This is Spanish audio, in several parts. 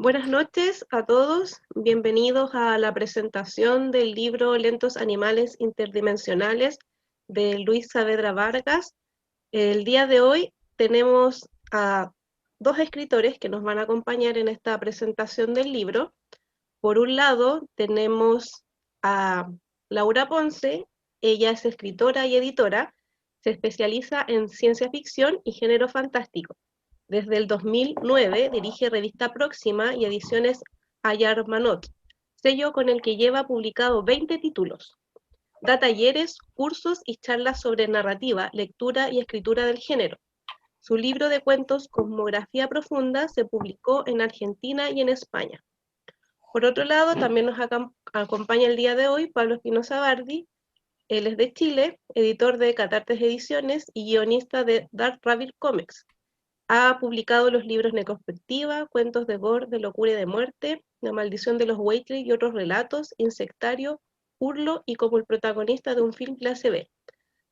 Buenas noches a todos, bienvenidos a la presentación del libro Lentos Animales Interdimensionales de Luis Saavedra Vargas. El día de hoy tenemos a dos escritores que nos van a acompañar en esta presentación del libro. Por un lado tenemos a Laura Ponce, ella es escritora y editora, se especializa en ciencia ficción y género fantástico. Desde el 2009 dirige Revista Próxima y Ediciones Ayar Manot, sello con el que lleva publicado 20 títulos. Da talleres, cursos y charlas sobre narrativa, lectura y escritura del género. Su libro de cuentos Cosmografía Profunda se publicó en Argentina y en España. Por otro lado, también nos acompaña el día de hoy Pablo Espinosa Bardi. Él es de Chile, editor de Catartes Ediciones y guionista de Dark Rabbit Comics. Ha publicado los libros Necrospectiva, Cuentos de Gore, de Locura y de Muerte, La Maldición de los Waitley y otros relatos, Insectario, Hurlo y como el protagonista de un film clase B.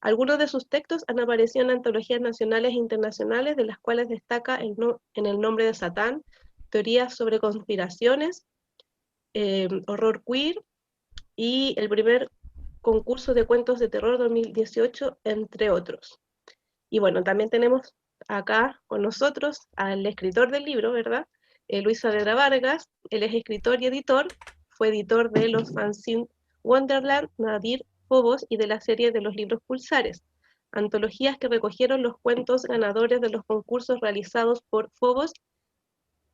Algunos de sus textos han aparecido en antologías nacionales e internacionales, de las cuales destaca En el nombre de Satán, Teorías sobre conspiraciones, Horror Queer y el primer concurso de cuentos de terror 2018, entre otros. Y bueno, también tenemos acá con nosotros al escritor del libro, ¿verdad? Luis Saavedra Vargas. Él es escritor y editor, fue editor de los fanzines Wonderland, Nadir, Phobos y de la serie de los libros Pulsares, antologías que recogieron los cuentos ganadores de los concursos realizados por Phobos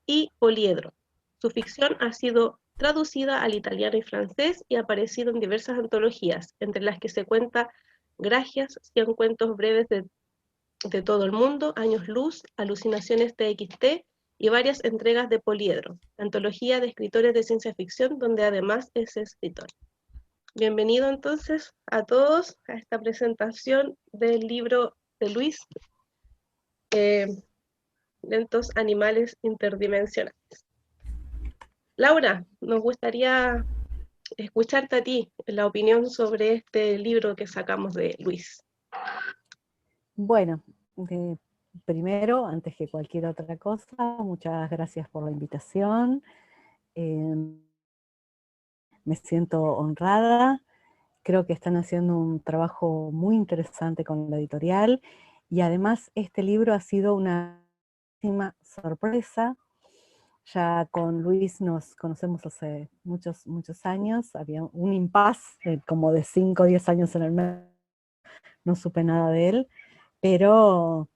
y Poliedro. Su ficción ha sido traducida al italiano y francés y ha aparecido en diversas antologías, entre las que se cuenta Gracias, 100 cuentos breves de todo el mundo, Años Luz, Alucinaciones TXT y varias entregas de Poliedro, antología de escritores de ciencia ficción, donde además es escritor. Bienvenido entonces a todos a esta presentación del libro de Luis, Lentos Animales Interdimensionales. Laura, nos gustaría escucharte a ti, la opinión sobre este libro que sacamos de Luis. Bueno, primero, antes que cualquier otra cosa, muchas gracias por la invitación. Me siento honrada. Creo que están haciendo un trabajo muy interesante con la editorial y además este libro ha sido una sorpresa. Ya con Luis nos conocemos hace muchos años. Había un impasse como de 5 o 10 años en el medio. No supe nada de él, pero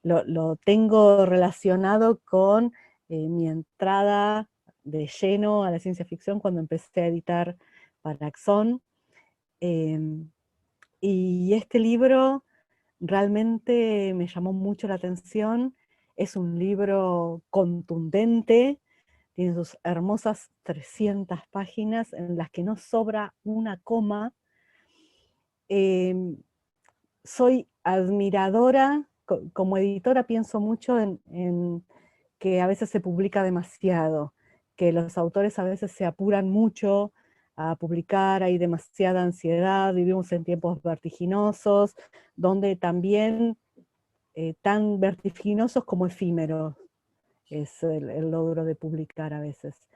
lo tengo relacionado con mi entrada de lleno a la ciencia ficción cuando empecé a editar para Axon. Y este libro realmente me llamó mucho la atención. Es un libro contundente, tiene sus hermosas 300 páginas en las que no sobra una coma. Soy admiradora, como editora pienso mucho en que a veces se publica demasiado, que los autores a veces se apuran mucho a publicar, hay demasiada ansiedad, vivimos en tiempos vertiginosos, donde también tan vertiginosos como efímeros es el logro de publicar a veces.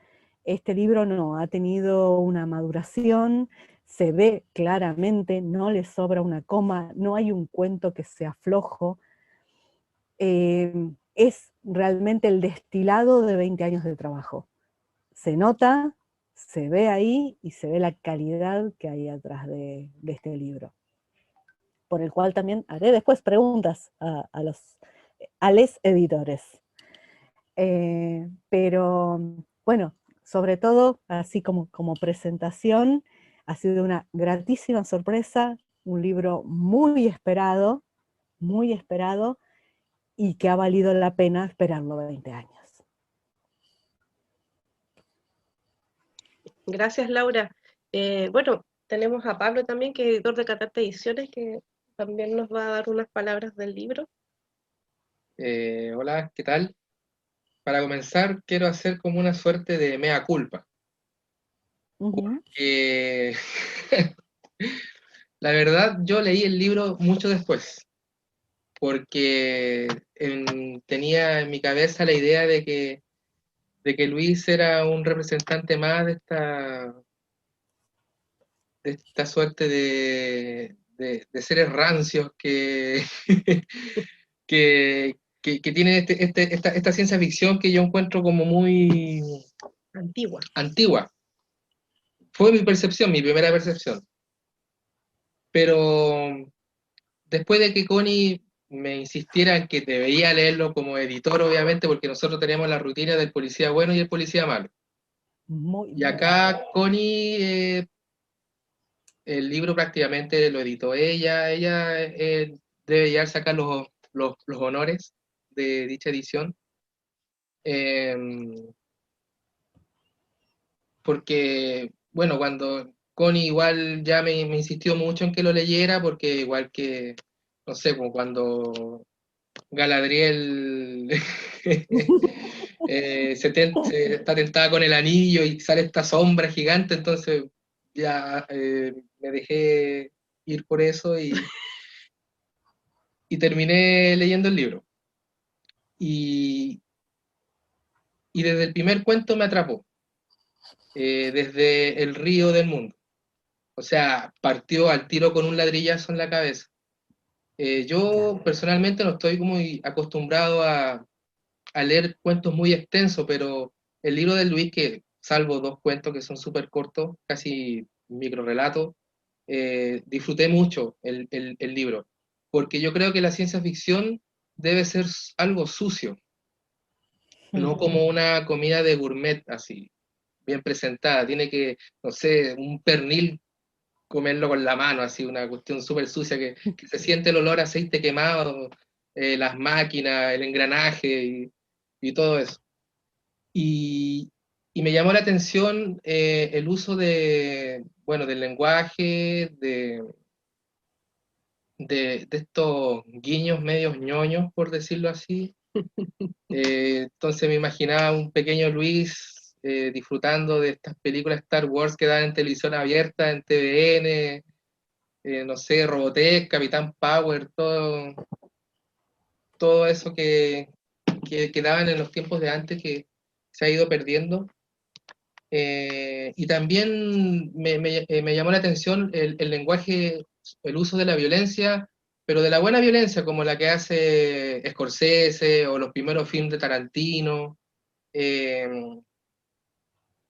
Este libro no, ha tenido una maduración, se ve claramente, no le sobra una coma, no hay un cuento que sea flojo. Es realmente el destilado de 20 años de trabajo. Se nota, se ve ahí y se ve la calidad que hay atrás de este libro. Por el cual también haré después preguntas a los editores. Pero bueno, sobre todo, así como presentación, ha sido una gratísima sorpresa, un libro muy esperado y que ha valido la pena esperarlo 20 años. Gracias, Laura. Bueno, tenemos a Pablo también, que es editor de Catarte Ediciones, que también nos va a dar unas palabras del libro. Hola, ¿qué tal? Para comenzar, quiero hacer como una suerte de mea culpa. Porque la verdad, yo leí el libro mucho después, porque tenía en mi cabeza la idea de que que Luis era un representante más de esta suerte de seres rancios que tienen esta ciencia ficción que yo encuentro como muy antigua. Fue mi percepción, mi primera percepción. Pero después de que Connie me insistiera en que debería leerlo como editor, obviamente, porque nosotros teníamos la rutina del policía bueno y el policía malo. Y acá Connie, el libro prácticamente lo editó ella debe llevarse acá los honores de dicha edición. Porque, bueno, cuando Connie igual ya me insistió mucho en que lo leyera, porque igual que, no sé, como cuando Galadriel se está tentada con el anillo y sale esta sombra gigante, entonces ya me dejé ir por eso y terminé leyendo el libro. Y desde el primer cuento me atrapó, desde el río del mundo. O sea, partió al tiro con un ladrillazo en la cabeza. Yo personalmente no estoy muy acostumbrado a leer cuentos muy extensos, pero el libro de Luis, que salvo 2 cuentos que son súper cortos, casi micro relatos, disfruté mucho el libro, porque yo creo que la ciencia ficción debe ser algo sucio, no como una comida de gourmet así, bien presentada. Tiene que, no sé, un pernil comerlo con la mano, así, una cuestión súper sucia, que se siente el olor a aceite quemado, las máquinas, el engranaje y todo eso. Y, y me llamó la atención el uso bueno, del lenguaje, de estos guiños medios ñoños, por decirlo así. Entonces me imaginaba un pequeño Luis disfrutando de estas películas Star Wars que dan en televisión abierta, en TVN, no sé, Robotech, Capitán Power, todo eso que daban en los tiempos de antes que se ha ido perdiendo. Y también me llamó la atención el lenguaje, el uso de la violencia, pero de la buena violencia, como la que hace Scorsese o los primeros films de Tarantino.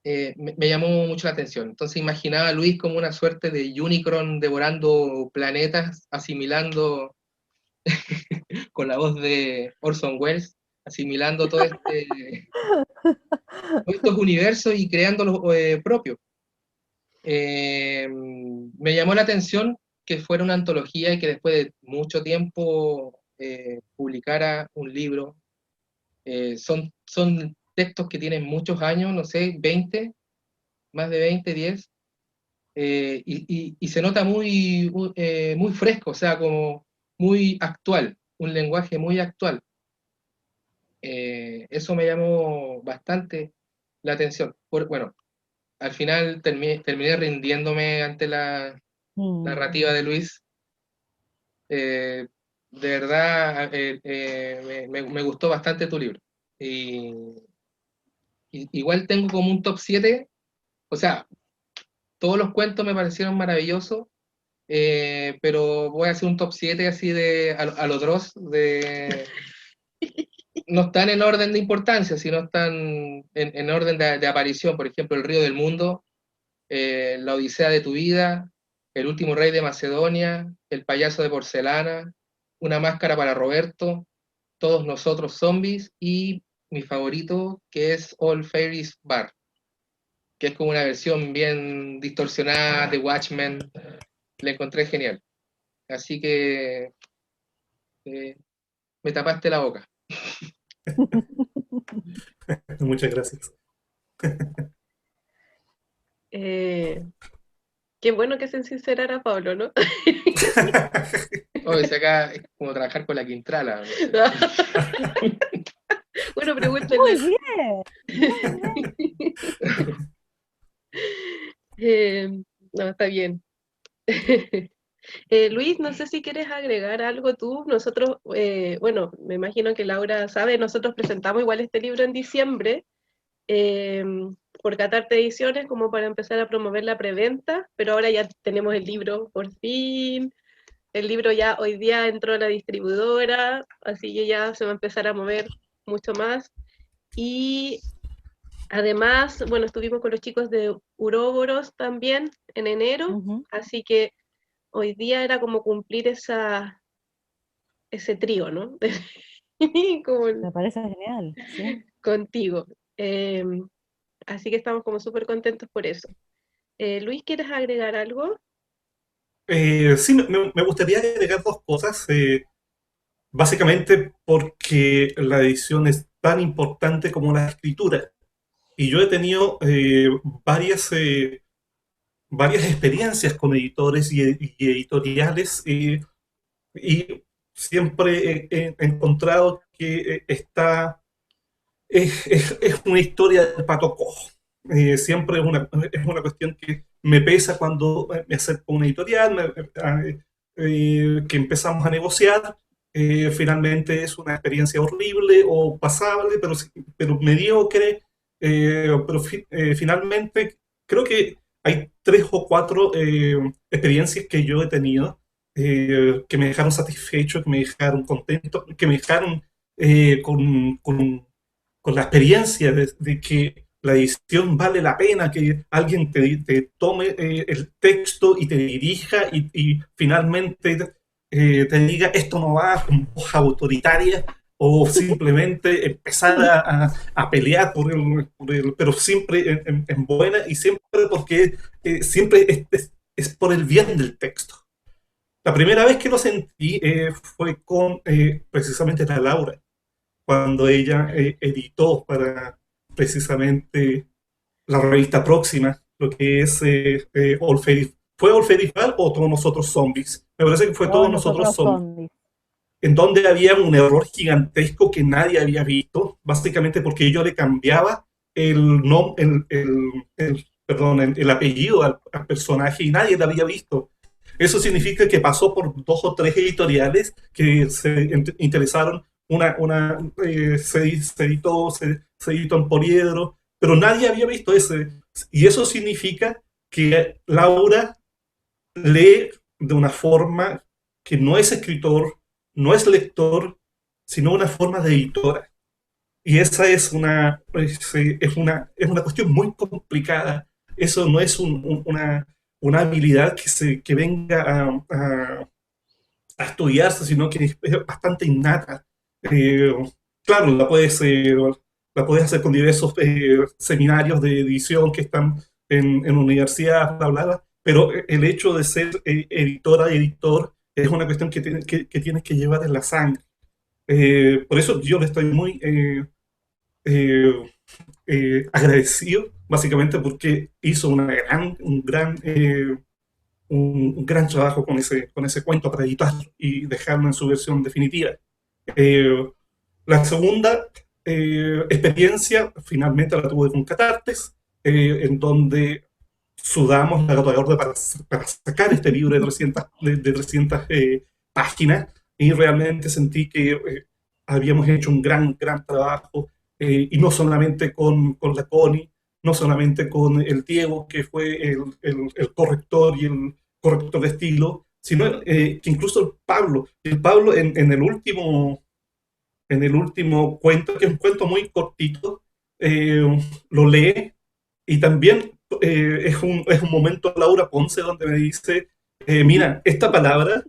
eh, me llamó mucho la atención. Entonces imaginaba a Luis como una suerte de Unicron devorando planetas, asimilando con la voz de Orson Welles, asimilando todos estos universos y creando los propios. Me llamó la atención que fuera una antología y que después de mucho tiempo publicara un libro. Son textos que tienen muchos años, no sé, 20, más de 20, 10, y se nota muy fresco, o sea, como muy actual, un lenguaje muy actual. Eso me llamó bastante la atención. Bueno, al final terminé rindiéndome ante la narrativa de Luis. De verdad, me gustó bastante tu libro. Igual tengo como un top 7, o sea, todos los cuentos me parecieron maravillosos, pero voy a hacer un top 7 así a lo Dross, no están en orden de importancia, sino están en orden de aparición. Por ejemplo, El río del mundo, La odisea de tu vida, El último rey de Macedonia, El payaso de porcelana, Una máscara para Roberto, Todos nosotros zombies y mi favorito, que es All Fairies Bar, que es como una versión bien distorsionada de Watchmen. La encontré genial. Así que me tapaste la boca. Muchas gracias. Qué bueno que se sincerara Pablo, ¿no? Oye, si acá es como trabajar con la Quintrala. No sé. Bueno, Muy pregúntenle. bien, muy bien. No, está bien. Luis, no sé si quieres agregar algo tú. Nosotros, bueno, me imagino que Laura sabe, nosotros presentamos igual este libro en diciembre por Catarte Ediciones, como para empezar a promover la preventa, pero ahora ya tenemos el libro, por fin. El libro ya hoy día entró a la distribuidora, así que ya se va a empezar a mover mucho más. Y además, bueno, estuvimos con los chicos de Uroboros también en enero, así que hoy día era como cumplir ese trío, ¿no? Me parece genial, sí. Contigo. Así que estamos como súper contentos por eso. Luis, ¿quieres agregar algo? Sí, me gustaría agregar dos cosas. Básicamente porque la edición es tan importante como la escritura. Y yo he tenido varias experiencias con editores y editoriales y siempre he encontrado que es una historia de pato cojo. Siempre es una cuestión que me pesa cuando me acerco a una editorial, que empezamos a negociar. Finalmente es una experiencia horrible o pasable, pero mediocre. Finalmente creo que hay tres o cuatro experiencias que yo he tenido que me dejaron satisfecho, que me dejaron contento, que me dejaron con la experiencia de que la edición vale la pena, que alguien te tome el texto y te dirija y finalmente te diga esto no va con voz autoritaria o simplemente empezar a pelear pero siempre en buena y siempre porque siempre es por el bien del texto. La primera vez que lo sentí fue con precisamente la Laura, cuando ella editó para precisamente la revista Próxima, lo que es ¿fue All Fairy Fall o Todos Nosotros Zombies? Me parece que fue Todos Nosotros Zombies, en donde había un error gigantesco que nadie había visto, básicamente porque yo le cambiaba el apellido al personaje y nadie lo había visto. Eso significa que pasó por 2 o 3 editoriales que se interesaron. Se editó en Poliedro, pero nadie había visto ese. Y eso significa que Laura lee de una forma que no es escritor, no es lector, sino una forma de editora. Y esa es una cuestión muy complicada. Eso no es una habilidad que venga a estudiarse, sino que es bastante innata. Eh, claro, la puedes hacer con diversos seminarios de edición que están en universidad, bla, bla, bla, pero el hecho de ser editora, editor, es una cuestión que tienes que llevar en la sangre. Por eso yo le estoy muy eh, agradecido, básicamente porque hizo un gran trabajo con ese cuento para editarlo y dejarlo en su versión definitiva. Eh, la segunda experiencia finalmente la tuve con Catartes, en donde sudamos la gota gorda para sacar este libro de 300 páginas y realmente sentí que habíamos hecho un gran, gran trabajo y no solamente con la Connie, no solamente con el Diego, que fue el corrector y el corrector de estilo, sino que incluso el Pablo en el último cuento, que es un cuento muy cortito, eh, lo lee y también es un momento Laura Ponce donde me dice, mira, esta palabra,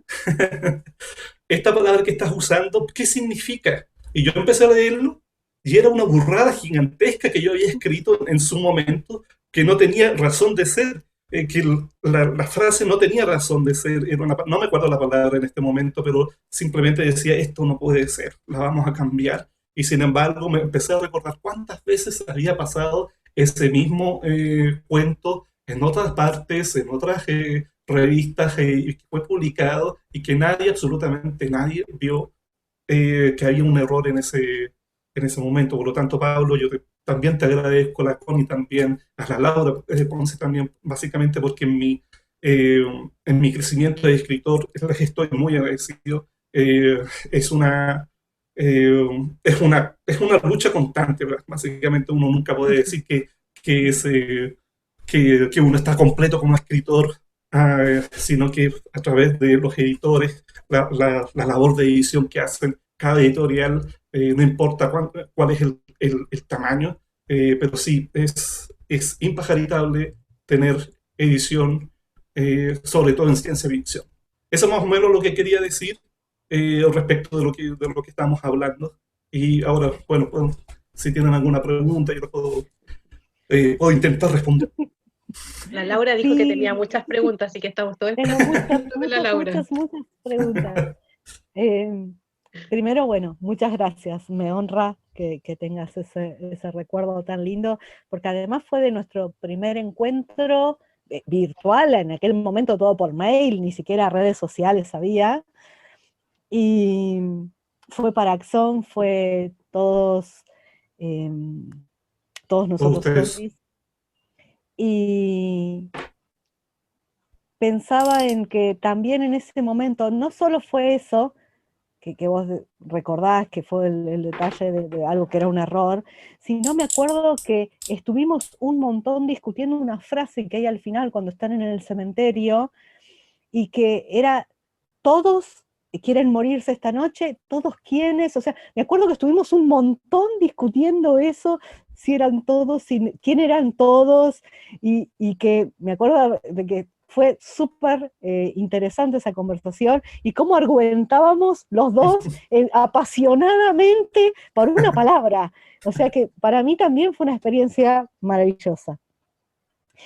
esta palabra que estás usando, ¿qué significa? Y yo empecé a leerlo y era una burrada gigantesca que yo había escrito en su momento que no tenía razón de ser, que la frase no tenía razón de ser, no me acuerdo la palabra en este momento, pero simplemente decía, esto no puede ser, la vamos a cambiar. Y sin embargo me empecé a recordar cuántas veces había pasado ese mismo cuento en otras partes, en otras revistas, que fue publicado y que nadie, absolutamente nadie, vio que había un error en ese momento. Por lo tanto, Pablo, también te agradezco, a la Connie también, a la Laura Ponce también, básicamente porque en mi crecimiento de escritor les estoy muy agradecido. Es una es una lucha constante, ¿verdad? Básicamente uno nunca puede decir que uno está completo como escritor, sino que a través de los editores, la labor de edición que hacen cada editorial, no importa cuál es el tamaño, pero sí, es impajaritable tener edición, sobre todo en ciencia ficción. Eso es más o menos lo que quería decir respecto de lo que estamos hablando. Y ahora, bueno, si tienen alguna pregunta, yo puedo intentar responder. La Laura dijo que tenía Sí, muchas preguntas, así que estamos todos tengo esperando de la Laura. muchas preguntas. Primero, bueno, muchas gracias. Me honra que tengas ese recuerdo tan lindo, porque además fue de nuestro primer encuentro virtual, en aquel momento todo por mail, ni siquiera redes sociales había. Y fue para Axón, fue eh, todos Todos nosotros ustedes. zombies. Y pensaba en que también en ese momento no solo fue eso, que vos recordás que fue el detalle de algo que era un error, sino me acuerdo que estuvimos un montón discutiendo una frase que hay al final cuando están en el cementerio, y que era todos quieren morirse esta noche, todos quiénes, o sea, me acuerdo que estuvimos un montón discutiendo eso, si eran todos, quién eran todos, y que me acuerdo de que fue súper interesante esa conversación, y cómo argumentábamos los dos apasionadamente por una palabra, o sea que para mí también fue una experiencia maravillosa.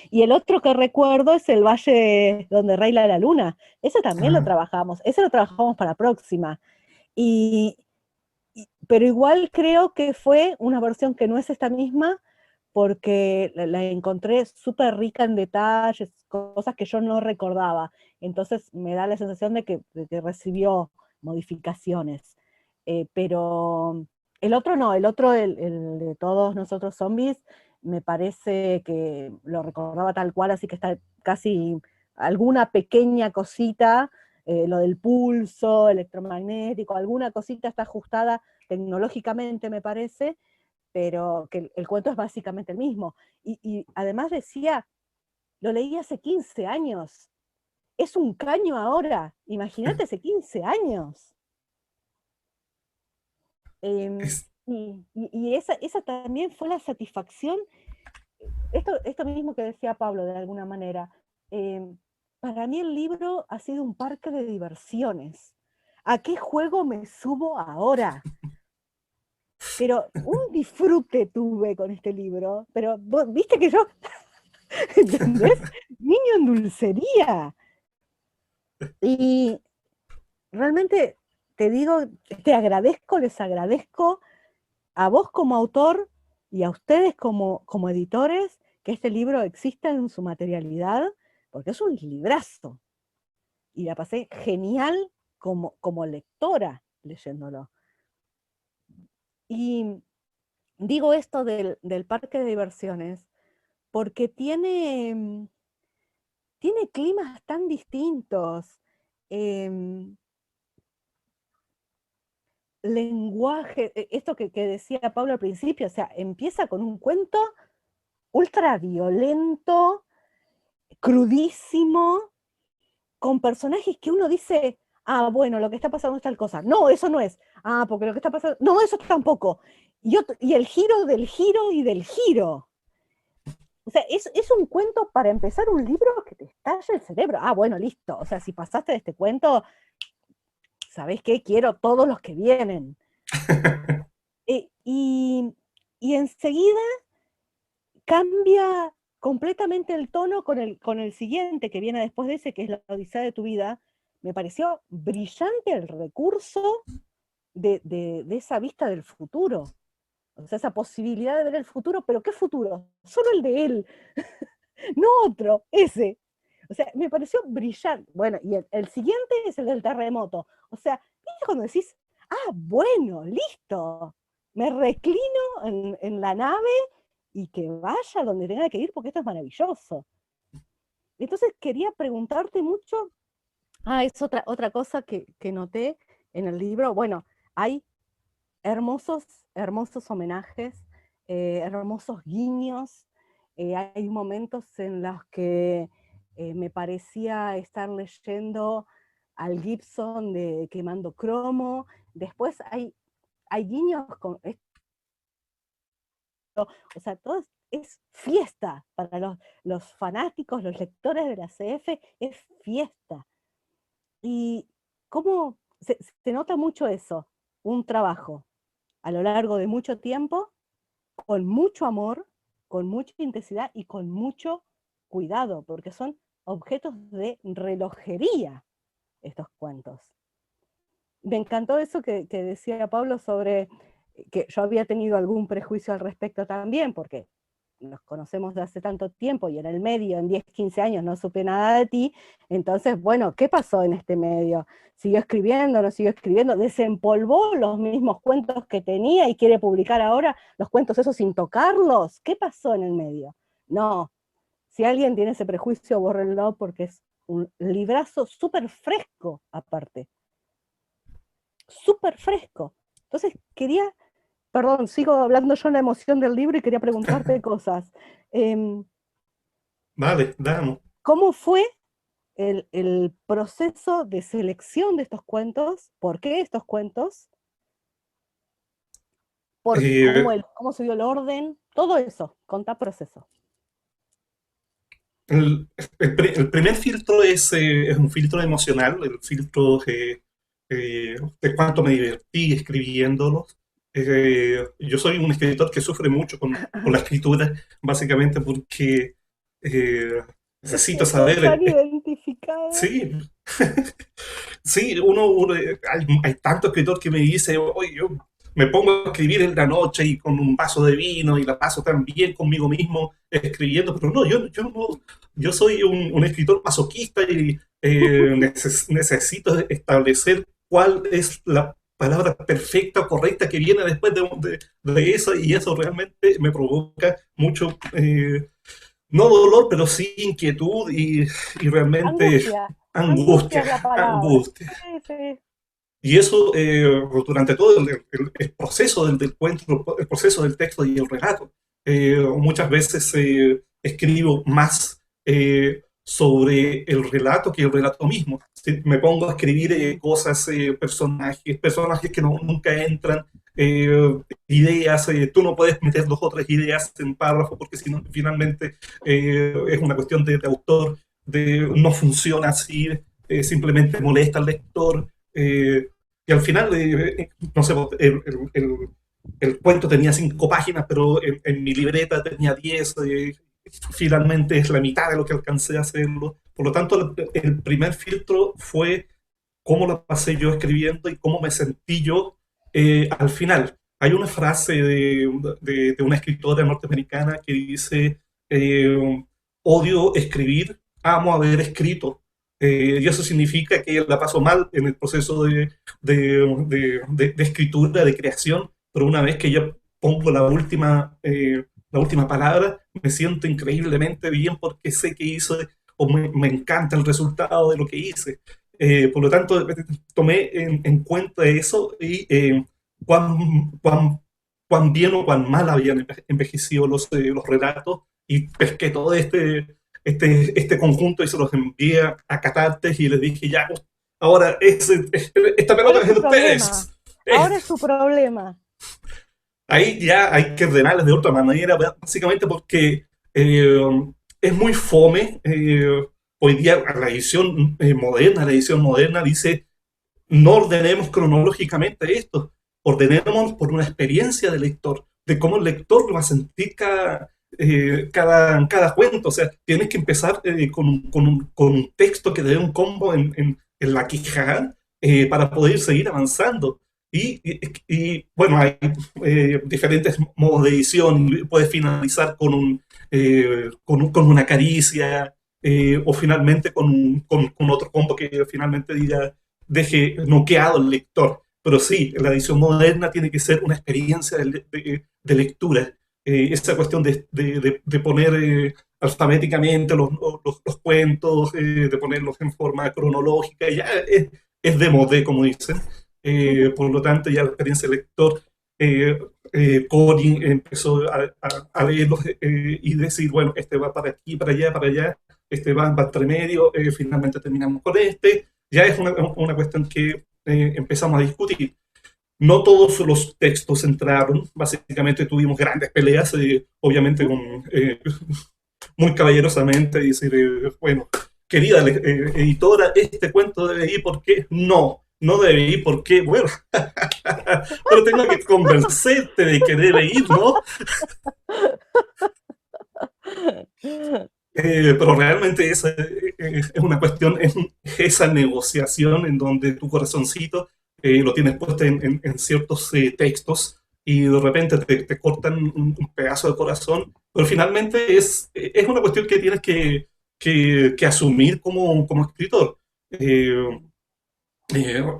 Y el otro que recuerdo es el Valle donde reina la luna. Ese también lo Ah, trabajamos, ese lo trabajamos para próxima. Y, pero igual creo que fue una versión que no es esta misma, porque la encontré súper rica en detalles, cosas que yo no recordaba. Entonces me da la sensación de que recibió modificaciones. Pero el otro no, el otro, el de todos nosotros zombies, me parece que lo recordaba tal cual, así que está casi alguna pequeña cosita, lo del pulso electromagnético, alguna cosita está ajustada tecnológicamente, me parece, pero que el cuento es básicamente el mismo. Y además decía, lo leí hace 15 años, es un caño ahora, imagínate hace 15 años. es- Y esa también fue la satisfacción, esto mismo que decía Pablo de alguna manera. eh, para mí el libro ha sido un parque de diversiones. ¿A qué juego me subo ahora? Pero un disfrute tuve con este libro, pero vos, viste que yo, ¿entendés? Niño en dulcería. Y realmente te digo, te agradezco, les agradezco a vos como autor y a ustedes como editores que este libro exista en su materialidad, porque es un librazo. Y la pasé genial como lectora leyéndolo. Y digo esto del parque de diversiones porque tiene climas tan distintos, em, lenguaje, esto que decía Pablo al principio, o sea, empieza con un cuento ultra violento, crudísimo, con personajes que uno dice, ah, bueno, lo que está pasando es tal cosa. No, eso no es. Ah, porque lo que está pasando, no, eso tampoco. Y el giro del giro y del giro. O sea, es un cuento para empezar un libro que te estalla el cerebro. Ah, bueno, listo. O sea, si pasaste de este cuento, ¿sabés qué? Quiero todos los que vienen. Eh, y, y enseguida cambia completamente el tono con el siguiente que viene después de ese, que es La Odisea de tu vida. Me pareció brillante el recurso de esa vista del futuro. O sea, esa posibilidad de ver el futuro, pero ¿qué futuro? Solo el de él, no otro, ese. O sea, me pareció brillante. Bueno, y el siguiente es el del terremoto. O sea, ¿viste cuando decís, ah, bueno, listo, me reclino en la nave y que vaya donde tenga que ir porque esto es maravilloso? Entonces quería preguntarte mucho, es otra cosa que noté en el libro. Bueno, hay hermosos, hermosos homenajes, hermosos guiños. Hay momentos en los que me parecía estar leyendo al Gibson de Quemando Cromo. Después hay guiños con esto, o sea, todo es fiesta para los fanáticos, los lectores de la CF, es fiesta. Y cómo se nota mucho eso, un trabajo a lo largo de mucho tiempo, con mucho amor, con mucha intensidad y con mucho cuidado, porque son objetos de relojería estos cuentos. Me encantó eso que decía Pablo sobre que yo había tenido algún prejuicio al respecto también, porque nos conocemos de hace tanto tiempo y en el medio, en 10, 15 años, no supe nada de ti. Entonces, bueno, ¿qué pasó en este medio? ¿Siguió escribiendo, no siguió escribiendo? ¿Desempolvó los mismos cuentos que tenía y quiere publicar ahora los cuentos esos sin tocarlos? ¿Qué pasó en el medio? No, si alguien tiene ese prejuicio, bórrenlo, porque es un librazo súper fresco aparte. Súper fresco. Entonces quería, perdón, sigo hablando yo en la emoción del libro y quería preguntarte cosas. Vale, damos. ¿Cómo fue el proceso de selección de estos cuentos? ¿Por qué estos cuentos? ¿Cómo se dio el orden? Todo eso, contá proceso. El primer filtro es un filtro emocional, el filtro de cuánto me divertí escribiéndolos. Yo soy un escritor que sufre mucho con la escritura, básicamente porque necesito saber. Tan identificado. Sí, sí, hay tanto escritor que me dice, oye, yo me pongo a escribir en la noche y con un vaso de vino y la paso tan bien conmigo mismo escribiendo, pero no, yo no, yo soy un escritor masoquista y necesito establecer cuál es la palabra perfecta o correcta que viene después de eso, y eso realmente me provoca mucho, no dolor, pero sí inquietud y realmente angustia. Sí, sí. Y eso durante todo el proceso del cuento, el proceso del texto y el relato. Muchas veces escribo más sobre el relato que el relato mismo. ¿Sí? Me pongo a escribir cosas, personajes que nunca entran, ideas, tú no puedes meter 2 o 3 ideas en párrafo porque si no, finalmente es una cuestión de autor, no funciona así, simplemente molesta al lector. Y al final, no sé, el cuento tenía 5 páginas, pero en mi libreta tenía 10. Finalmente es la mitad de lo que alcancé a hacerlo. Por lo tanto, el primer filtro fue cómo la pasé yo escribiendo y cómo me sentí yo al final. Hay una frase de una escritora norteamericana que dice, odio escribir, amo haber escrito. Y eso significa que la paso mal en el proceso de escritura, de creación, pero una vez que ya pongo la última palabra, me siento increíblemente bien porque sé que hice o me encanta el resultado de lo que hice. Por lo tanto, tomé en cuenta eso y cuán bien o cuán mal habían envejecido los relatos, y pesqué todo este conjunto y se los envié a Catartes y les dije, ya, ahora esta pelota es de ustedes. Ahora es su problema. Ahí ya hay que ordenarles de otra manera, básicamente porque es muy fome. Hoy día la edición moderna dice, no ordenemos cronológicamente esto, ordenemos por una experiencia del lector, de cómo el lector lo va a sentir cada cuento. O sea, tienes que empezar con un texto que dé un combo en la quijada para poder seguir avanzando. Bueno, hay diferentes modos de edición. Puedes finalizar con una caricia, o finalmente con otro combo que finalmente deje noqueado al lector. Pero sí, la edición moderna tiene que ser una experiencia de lectura. Esa cuestión de poner alfabéticamente los cuentos, de ponerlos en forma cronológica, ya es de modé, como dicen. Por lo tanto, ya la experiencia del lector Corin empezó a leerlos y decir, bueno, este va para aquí, para allá, este va entre medio, finalmente terminamos con este. Ya es una cuestión que empezamos a discutir. No todos los textos entraron, básicamente tuvimos grandes peleas, obviamente muy caballerosamente, decir, bueno, querida editora, este cuento debe ir porque no debe ir porque, bueno, pero tengo que convencerte de que debe ir, ¿no? Pero realmente es una cuestión, es esa negociación en donde tu corazoncito lo tienes puesto en ciertos textos y de repente te cortan un pedazo de corazón, pero finalmente es una cuestión que tienes que asumir como escritor.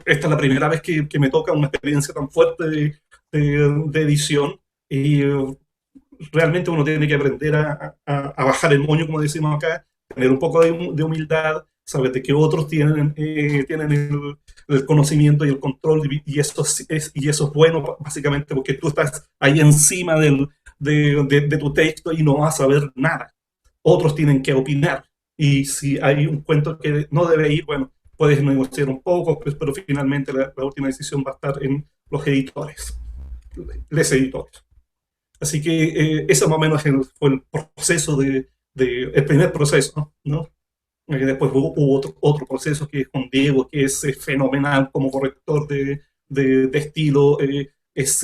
Esta es la primera vez que me toca una experiencia tan fuerte de edición y realmente uno tiene que aprender a bajar el moño, como decimos acá, tener un poco de humildad, saber de que otros tienen el conocimiento y el control, y eso es bueno, básicamente, porque tú estás ahí encima de tu texto y no vas a saber nada. Otros tienen que opinar, y si hay un cuento que no debe ir, bueno, puedes negociar un poco, pues, pero finalmente la última decisión va a estar en los editores, les editores. Así que ese más o menos fue el proceso el primer proceso, ¿no? Después hubo otro proceso que es con Diego, que es fenomenal como corrector de estilo, es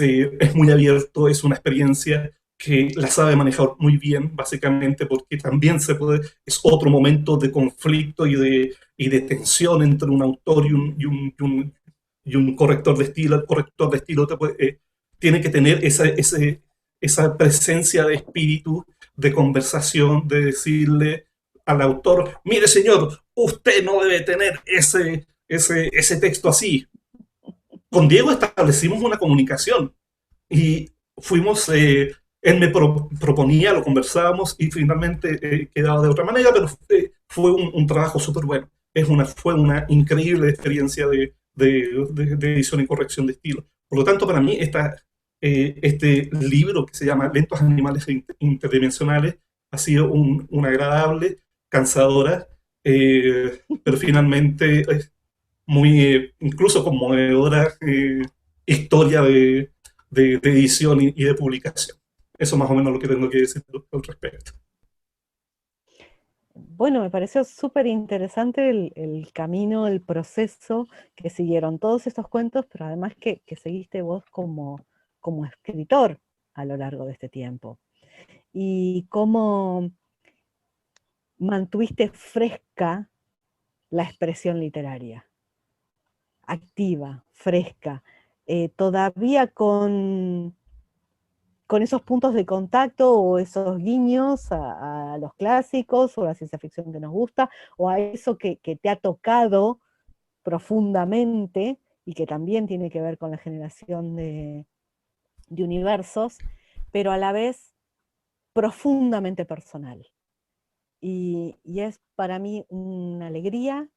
muy abierto, es una experiencia que la sabe manejar muy bien, básicamente porque también es otro momento de conflicto y de tensión entre un autor y un corrector de estilo. El corrector de estilo tiene que tener esa presencia de espíritu, de conversación, de decirle al autor, mire señor, usted no debe tener ese texto así. Con Diego establecimos una comunicación y fuimos, él me proponía, lo conversábamos y finalmente quedaba de otra manera, pero fue un trabajo súper bueno. Fue una increíble experiencia de edición y corrección de estilo. Por lo tanto, para mí, este libro que se llama Lentos Animales Interdimensionales ha sido una agradable, cansadora, pero finalmente incluso conmovedora historia de edición y de publicación. Eso más o menos lo que tengo que decir al respecto. Bueno, me pareció súper interesante el camino, el proceso que siguieron todos estos cuentos, pero además que seguiste vos como escritor a lo largo de este tiempo. Y cómo mantuviste fresca la expresión literaria, activa, fresca, todavía con esos puntos de contacto o esos guiños a los clásicos o a la ciencia ficción que nos gusta, o a eso que te ha tocado profundamente y que también tiene que ver con la generación de universos, pero a la vez profundamente personal. Y es para mí una alegría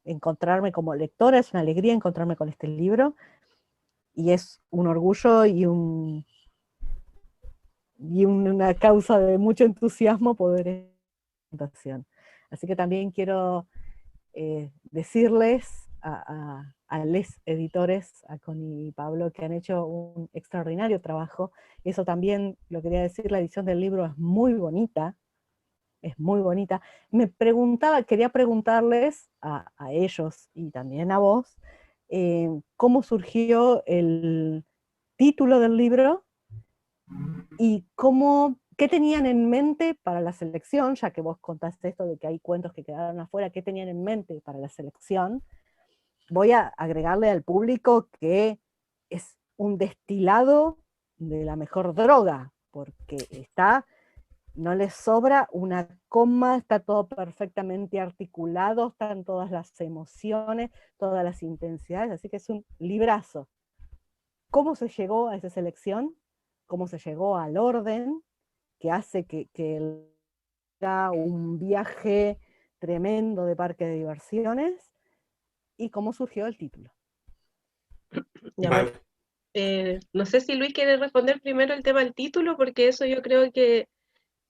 encontrarme como lectora, es una alegría encontrarme con este libro, y es un orgullo y una causa de mucho entusiasmo poder presentación. Así que también quiero decirles a les editores, a Connie y Pablo, que han hecho un extraordinario trabajo. Eso también lo quería decir, la edición del libro es muy bonita, es muy bonita. Quería preguntarles a ellos y también a vos, cómo surgió el título del libro y qué tenían en mente para la selección, ya que vos contaste esto de que hay cuentos que quedaron afuera, qué tenían en mente para la selección. Voy a agregarle al público que es un destilado de la mejor droga, porque no les sobra una coma, está todo perfectamente articulado, están todas las emociones, todas las intensidades, así que es un librazo. ¿Cómo se llegó a esa selección? ¿Cómo se llegó al orden que hace que sea un viaje tremendo de parque de diversiones? ¿Y cómo surgió el título? Ya, No sé si Luis quiere responder primero el tema del título, porque eso yo creo que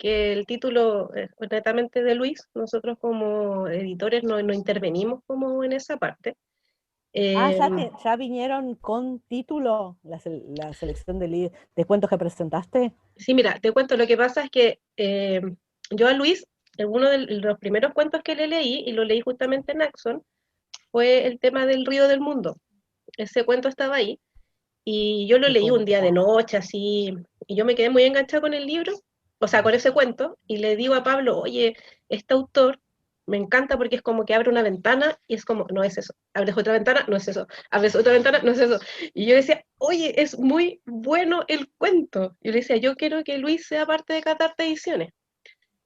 el título es netamente de Luis. Nosotros como editores no intervenimos como en esa parte. ¿Ya vinieron con título la selección de cuentos que presentaste? Sí, mira, te cuento, lo que pasa es que yo a Luis, uno de los primeros cuentos que le leí, y lo leí justamente en Axon, fue el tema del río del mundo. Ese cuento estaba ahí, y yo lo Qué leí un día de cuento. noche, así, y yo me quedé muy enganchada con el libro, o sea, con ese cuento, y le digo a Pablo, oye, este autor me encanta porque es como que abre una ventana y es como, no es eso, abres otra ventana, no es eso, abres otra ventana, no es eso. Y yo decía, oye, es muy bueno el cuento. Y yo le decía, yo quiero que Luis sea parte de Catarte Ediciones.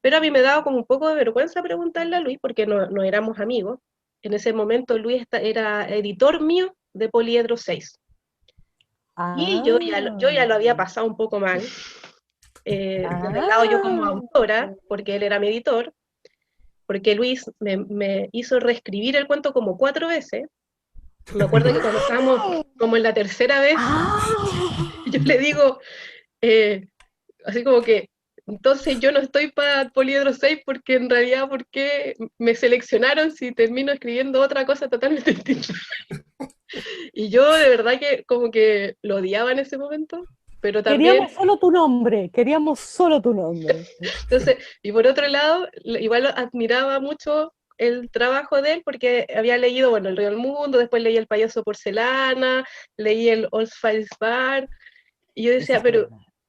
Pero a mí me daba como un poco de vergüenza preguntarle a Luis porque no éramos amigos. En ese momento Luis era editor mío de Poliedro 6. Y yo ya lo había pasado un poco mal, desde el lado yo como autora, porque él era mi editor, porque Luis me hizo reescribir el cuento como 4 veces. Me acuerdo que cuando estábamos como en la tercera vez, yo le digo, así como que, entonces yo no estoy para Poliedro 6 porque en realidad, ¿por qué me seleccionaron si termino escribiendo otra cosa totalmente distinta? Y yo de verdad que como que lo odiaba en ese momento, pero también, Queríamos solo tu nombre, queríamos solo tu nombre. entonces, y por otro lado, igual admiraba mucho el trabajo de él porque había leído, bueno, El Río del Mundo, después leí El Payaso Porcelana, leí el Old Files Bar, y yo decía, pero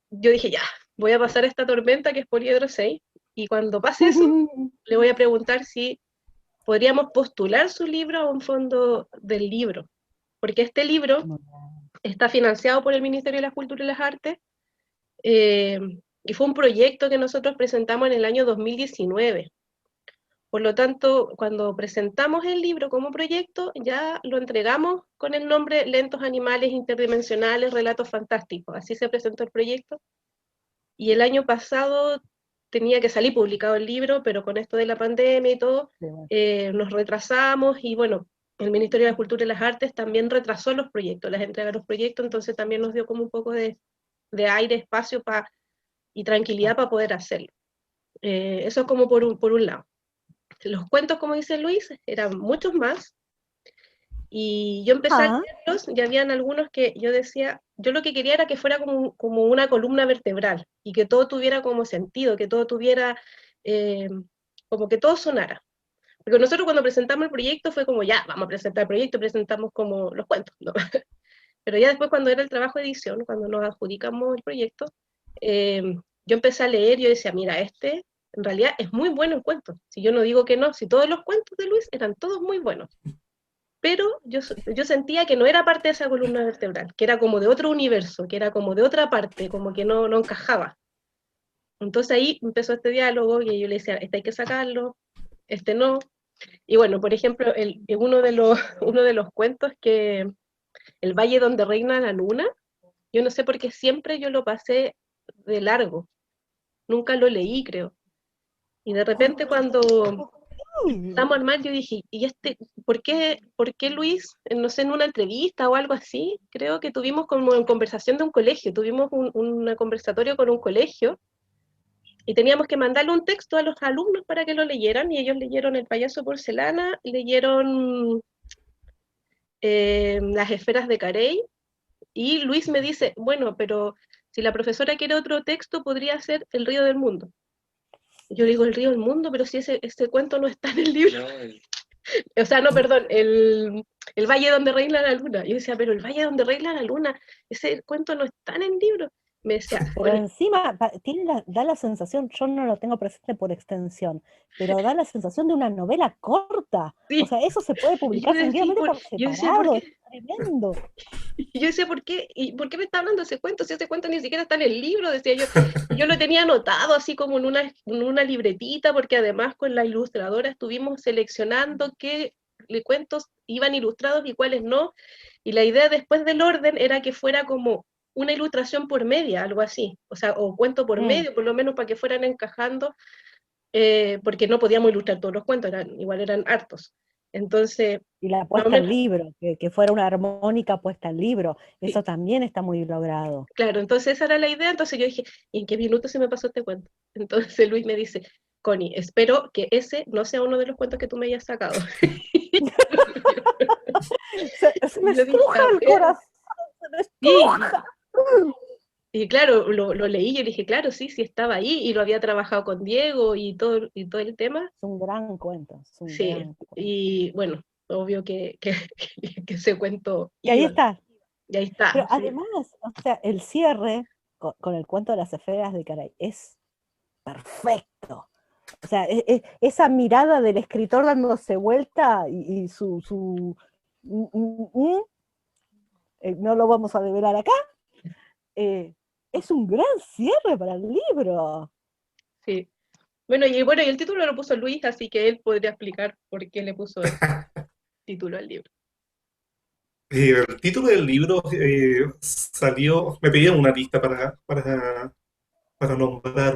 yo dije, ya, voy a pasar esta tormenta que es Poliedro 6, y cuando pase eso, le voy a preguntar si podríamos postular su libro a un fondo del libro, porque este libro está financiado por el Ministerio de la Cultura y las Artes, eh, y fue un proyecto que nosotros presentamos en el año 2019. Por lo tanto, cuando presentamos el libro como proyecto, ya lo entregamos con el nombre Lentos Animales Interdimensionales, Relatos Fantásticos. Así se presentó el proyecto. Y el año pasado tenía que salir publicado el libro, pero con esto de la pandemia y todo, nos retrasamos y bueno, el Ministerio de la Cultura y las Artes también retrasó los proyectos, las entregas de los proyectos, entonces también nos dio como un poco de aire, espacio y tranquilidad para poder hacerlo. Eso es como por un lado. Los cuentos, como dice Luis, eran muchos más, y yo empecé a leerlos, y habían algunos que yo decía, yo lo que quería era que fuera como una columna vertebral, y que todo tuviera como sentido, que todo tuviera, como que todo sonara. Porque nosotros cuando presentamos el proyecto fue como, ya, vamos a presentar el proyecto, presentamos como los cuentos, ¿no? Pero ya después cuando era el trabajo de edición, cuando nos adjudicamos el proyecto, yo empecé a leer y yo decía, mira, en realidad es muy bueno el cuento. Si yo no digo que no, si todos los cuentos de Luis eran todos muy buenos. Pero yo sentía que no era parte de esa columna vertebral, que era como de otro universo, que era como de otra parte, como que no encajaba. Entonces ahí empezó este diálogo y yo le decía, este hay que sacarlo, este no. Y bueno, por ejemplo, uno de los cuentos que El Valle donde reina la luna, yo no sé por qué siempre yo lo pasé de largo, nunca lo leí, creo. Y de repente cuando empezamos a armar, yo dije, ¿y por qué Luis, no sé, en una entrevista o algo así? Creo que tuvimos como en conversación de un colegio, tuvimos un conversatorio con un colegio, y teníamos que mandarle un texto a los alumnos para que lo leyeran, y ellos leyeron El Payaso Porcelana, leyeron Las Esferas de Carey, y Luis me dice, bueno, pero si la profesora quiere otro texto, podría ser El Río del Mundo. Yo digo, El Río del Mundo, pero si ese cuento no está en el libro. No, o sea, no, perdón, el Valle donde reina la luna. Yo decía, pero el Valle donde reina la luna, ese cuento no está en el libro. Me decía, Pero bueno, encima da la sensación, yo no lo tengo presente por extensión, pero da la sensación de una novela corta. sí. O sea, eso se puede publicar tranquilamente por separado, es tremendo. Y yo decía, ¿por qué? ¿Y por qué me está hablando de ese cuento? Si ese cuento ni siquiera está en el libro, decía yo. Y yo lo tenía anotado así como en una libretita, porque además con la ilustradora estuvimos seleccionando qué cuentos iban ilustrados y cuáles no. Y la idea después del orden era que fuera como una ilustración por media, algo así. O sea, o cuento por medio, por lo menos para que fueran encajando, porque no podíamos ilustrar todos los cuentos, igual eran hartos. Entonces, Y la más o puesta en menos, libro, que fuera una armónica puesta en libro, sí, eso también está muy logrado. claro, entonces esa era la idea, entonces yo dije, ¿y en qué minuto se me pasó este cuento? Entonces Luis me dice, Connie, espero que ese no sea uno de los cuentos que tú me hayas sacado. Se me Y yo dije, estruja a el ver, corazón, se me sí, estruja. y claro, lo leí y yo dije, claro, sí, sí estaba ahí y lo había trabajado con Diego y todo el tema. Es un gran cuento, es un Sí, gran cuento. y bueno, obvio que ese cuento Y ahí iba, está. y ahí está, Pero sí, además, o sea, el cierre con el cuento de las esferas de Caray es perfecto. O sea, esa mirada del escritor dándose vuelta y no lo vamos a develar acá, es un gran cierre para el libro. sí. Bueno, y el título lo puso Luis, así que él podría explicar por qué le puso ese título al libro. El título del libro salió, me pedían una lista para nombrar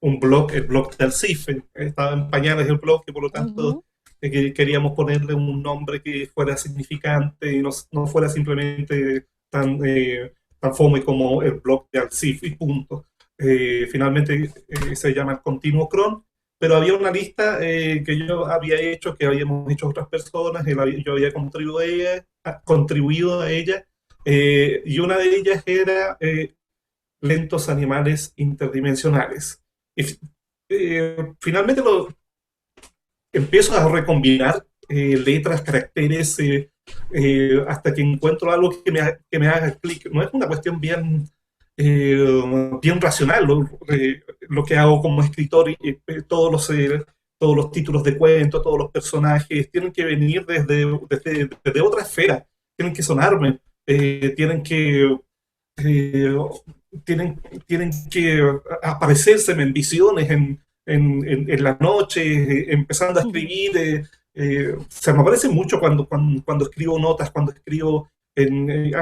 un blog, el blog de Arcife. Estaba en pañales el blog y por lo tanto queríamos ponerle un nombre que fuera significante y no fuera simplemente tan fome como el blog de Arcife y punto. Finalmente se llama el Continuo Cron, pero había una lista que yo había hecho, que habíamos hecho otras personas, yo había contribuido a ella, y una de ellas era lentos animales interdimensionales. Y, finalmente empiezo a recombinar letras, caracteres, hasta que encuentro algo que me haga clic. No es una cuestión bien racional lo que hago como escritor. Todos los títulos de cuentos, todos los personajes, tienen que venir desde otra esfera, tienen que sonarme, eh, tienen que aparecérseme en visiones, en la noche, empezando a escribir. Se me aparece mucho cuando escribo notas, cuando escribo en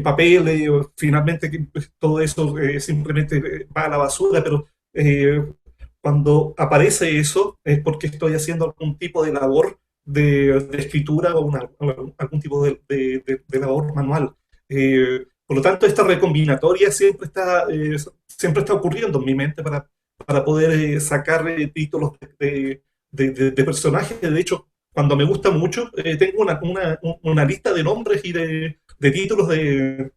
papel. Finalmente todo eso simplemente va a la basura, pero cuando aparece eso es porque estoy haciendo algún tipo de labor de escritura o algún tipo de labor manual. Por lo tanto, esta recombinatoria siempre está ocurriendo en mi mente para poder sacar títulos de personajes. De hecho, cuando me gusta mucho, tengo una lista de nombres y de títulos de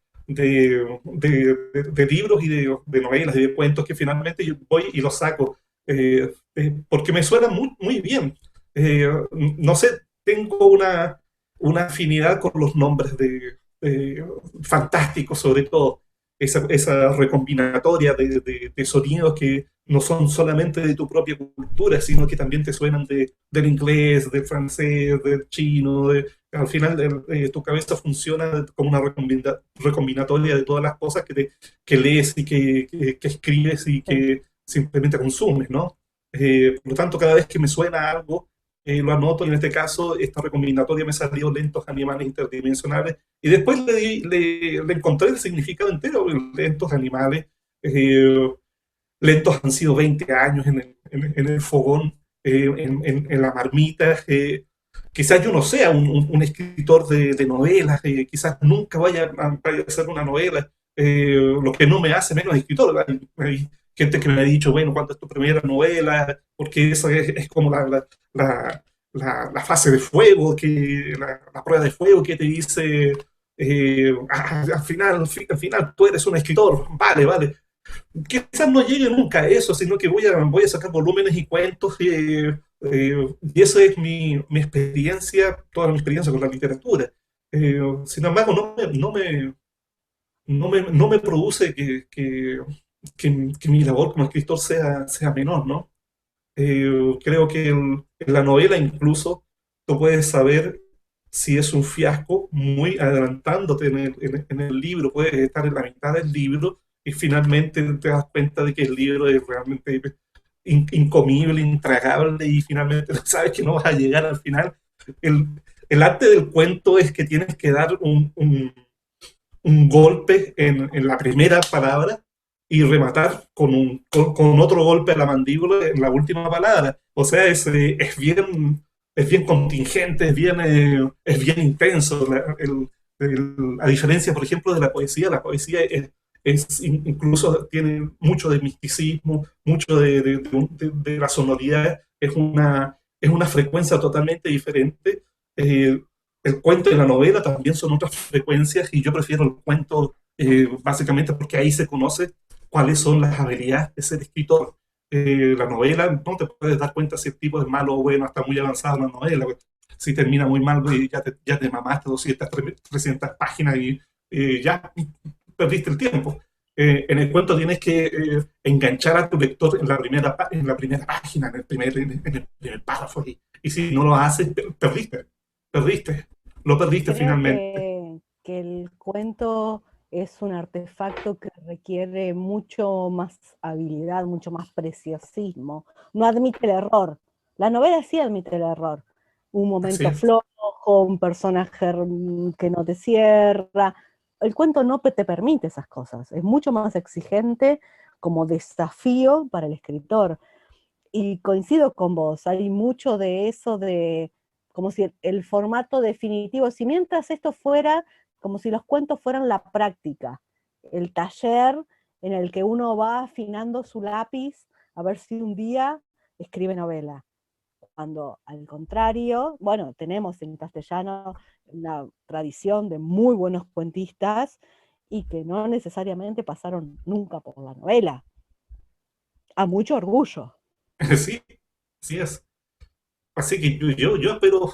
libros y de novelas y de cuentos que finalmente yo voy y los saco, porque me suena muy bien. No sé, tengo una afinidad con los nombres fantásticos, sobre todo esa recombinatoria de sonidos que no son solamente de tu propia cultura, sino que también te suenan del inglés, del francés, del chino. Al final tu cabeza funciona como una recombinatoria de todas las cosas que lees y que escribes y que simplemente consumes, ¿no? Por lo tanto, cada vez que me suena algo, lo anoto. Y en este caso, esta recombinatoria me salió lentos animales interdimensionales, y después le encontré el significado entero. Lentos animales, lentos han sido 20 años en el fogón, en la marmita. Quizás yo no sea un escritor de novelas, quizás nunca vaya a hacer una novela, lo que no me hace menos escritor. Hay gente que me ha dicho, bueno, ¿cuándo es tu primera novela? Porque esa es como la fase de fuego, la prueba de fuego que te dice, al final tú eres un escritor. Vale. Quizás no llegue nunca a eso, sino que voy a sacar volúmenes y cuentos, y esa es mi experiencia, toda mi experiencia con la literatura. Sin embargo, no me produce que mi labor como escritor sea menor, ¿no? Creo que en la novela incluso tú puedes saber si es un fiasco muy adelantándote en el libro. Puedes estar en la mitad del libro y finalmente te das cuenta de que el libro es realmente incomible, intragable, y finalmente sabes que no vas a llegar al final. El, el arte del cuento es que tienes que dar un golpe en la primera palabra y rematar con otro golpe a la mandíbula en la última palabra. O sea, es bien es bien contingente, es bien intenso. A diferencia, por ejemplo, de la poesía incluso tiene mucho de misticismo, mucho de la sonoridad, es una frecuencia totalmente diferente. Eh, el cuento y la novela también son otras frecuencias y yo prefiero el cuento básicamente porque ahí se conoce cuáles son las habilidades de ser escritor. La novela no te puedes dar cuenta si el tipo es malo o bueno hasta muy avanzado en la novela. Si termina muy mal, ya te mamaste 200, 300 páginas y ya perdiste el tiempo. En el cuento tienes que enganchar a tu lector en en la primera página, en el primer párrafo. Y si no lo haces, perdiste. Perdiste. Lo perdiste Creo finalmente. que el cuento es un artefacto que requiere mucho más habilidad, mucho más preciosismo. No admite el error. La novela sí admite el error. Un Así momento es. flojo, un personaje que no te cierra. El cuento no te permite esas cosas. Es mucho más exigente como desafío para el escritor. Y coincido con vos, hay mucho de eso de como si el formato definitivo, si mientras esto fuera, como si los cuentos fueran la práctica, el taller en el que uno va afinando su lápiz a ver si un día escribe novela. Cuando al contrario, bueno, tenemos en castellano una tradición de muy buenos cuentistas y que no necesariamente pasaron nunca por la novela, a mucho orgullo. Sí, así es. Así que yo espero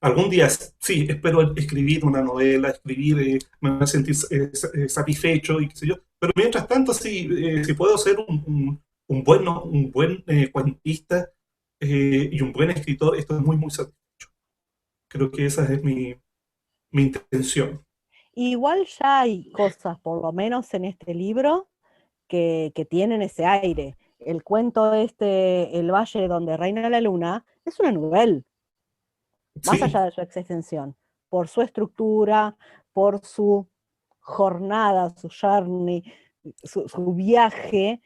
algún día, sí, espero escribir una novela, me voy a sentir satisfecho y qué sé yo. Pero mientras tanto, sí, si puedo ser un buen cuentista y un buen escritor, esto es muy satisfecho. Creo que esa es mi intención. Igual ya hay cosas, por lo menos en este libro, que tienen ese aire. El cuento este, El Valle donde reina la luna, es una novela, más Sí, allá de su extensión, por su estructura, por su jornada, su journey, su viaje,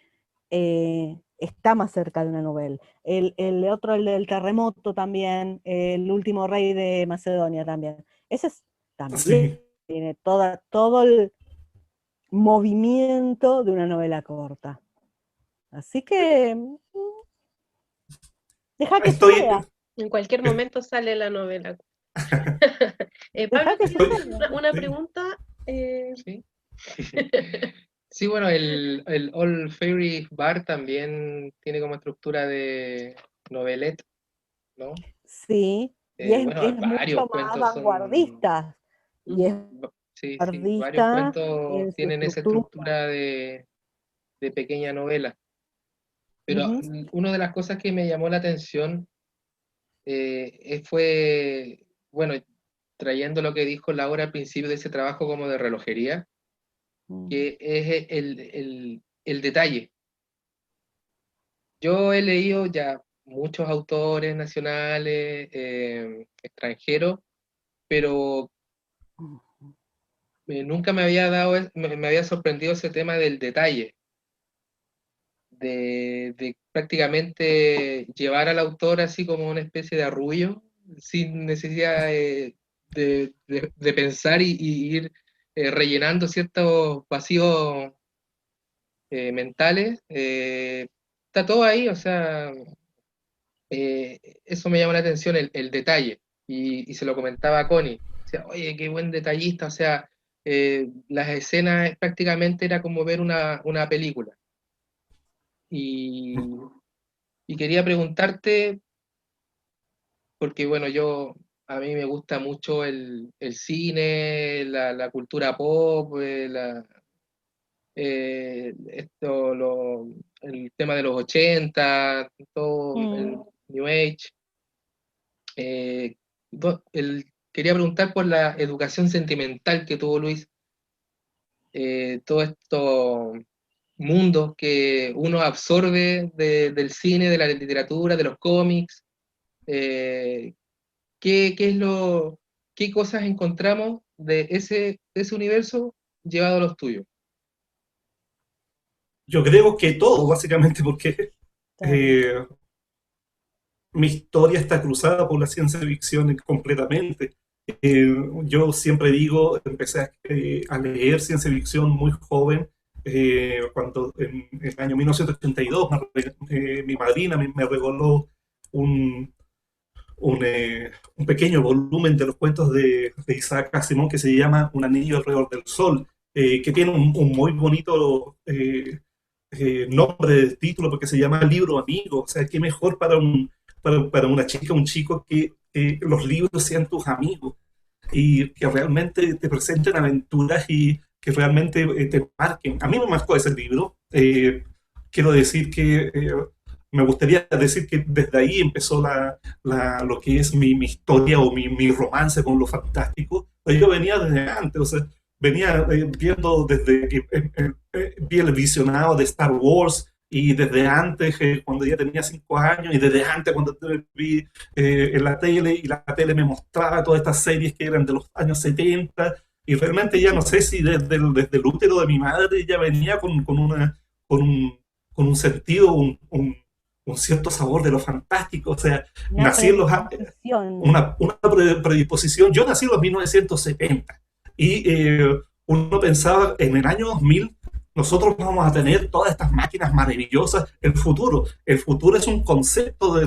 está más cerca de una novela. El otro, el del terremoto también, el último rey de Macedonia también. Ese es, también sí. tiene todo el movimiento de una novela corta. Así que deja que Estoy, suceda, En cualquier momento sale la novela. Pablo, deja que ¿quieres estoy, hacer suceda. una sí. pregunta? Sí. Sí, bueno, el Old Fairy Bar también tiene como estructura de novelette, ¿no? Sí, y Bueno, es varios mucho más cuentos son, vanguardista, y es Ujú. sí, sí, varios vanguardista cuentos en su tienen esa estructura. estructura de pequeña novela. Pero Ujú. una de las cosas que me llamó la atención fue, bueno, trayendo lo que dijo Laura al principio de ese trabajo como de relojería, Mm. que es el detalle. Yo he leído ya muchos autores nacionales, extranjeros, pero nunca me había me había sorprendido ese tema del detalle, de prácticamente llevar al autor así como una especie de arrullo, sin necesidad de pensar y ir rellenando ciertos vacíos mentales. Está todo ahí, o sea, eso me llama la atención, el detalle. Y se lo comentaba a Connie. O sea, oye, qué buen detallista. O sea, las escenas prácticamente era como ver una película. Y, y quería preguntarte, porque bueno, a mí me gusta mucho el cine, la cultura pop, el tema de los 80 todo el Mm. New Age. Eh, Quería preguntar por la educación sentimental que tuvo Luis, todos estos mundos que uno absorbe del cine, de la literatura, de los cómics. eh, ¿Qué es qué cosas encontramos de ese universo llevado a los tuyos? Yo creo que todo, básicamente, porque Claro. eh, mi historia está cruzada por la ciencia ficción completamente. Eh, yo siempre digo, empecé a leer ciencia ficción muy joven, cuando en el año 1982 mi madrina me regaló un, un pequeño volumen de los cuentos de Isaac Asimov que se llama Un anillo alrededor del sol, que tiene un muy bonito nombre de título porque se llama Libro Amigo. O sea, qué mejor para una chica, un chico, que los libros sean tus amigos y que realmente te presenten aventuras y que realmente te marquen. A mí me marcó ese libro. Quiero decir que me gustaría decir que desde ahí empezó lo que es mi historia o mi romance con lo fantástico. Yo venía desde antes, o sea, venía viendo desde que vi el visionado de Star Wars y desde antes, cuando ya tenía 5 años, y desde antes cuando vi en la tele, y la tele me mostraba todas estas series que eran de los años 70, y realmente ya no sé si desde el útero de mi madre ya venía con un, con un sentido, un cierto sabor de lo fantástico. O sea, Una nací en predisposición. una predisposición. Yo nací en los 1970 y uno pensaba en el año 2000 nosotros vamos a tener todas estas máquinas maravillosas. El futuro es un concepto de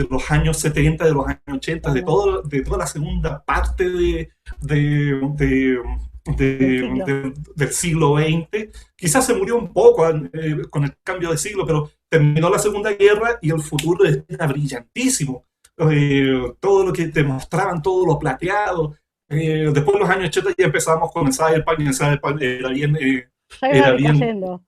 los años 70, de los años 80, de toda la segunda parte de, de, del siglo XX. Quizás se murió un poco con el cambio de siglo, pero terminó la Segunda Guerra y el futuro era brillantísimo. Todo lo que te mostraban, todo lo plateado. Después de los años 80 ya empezamos con el Cyberpunk, y el Cyberpunk era bien, trayendo.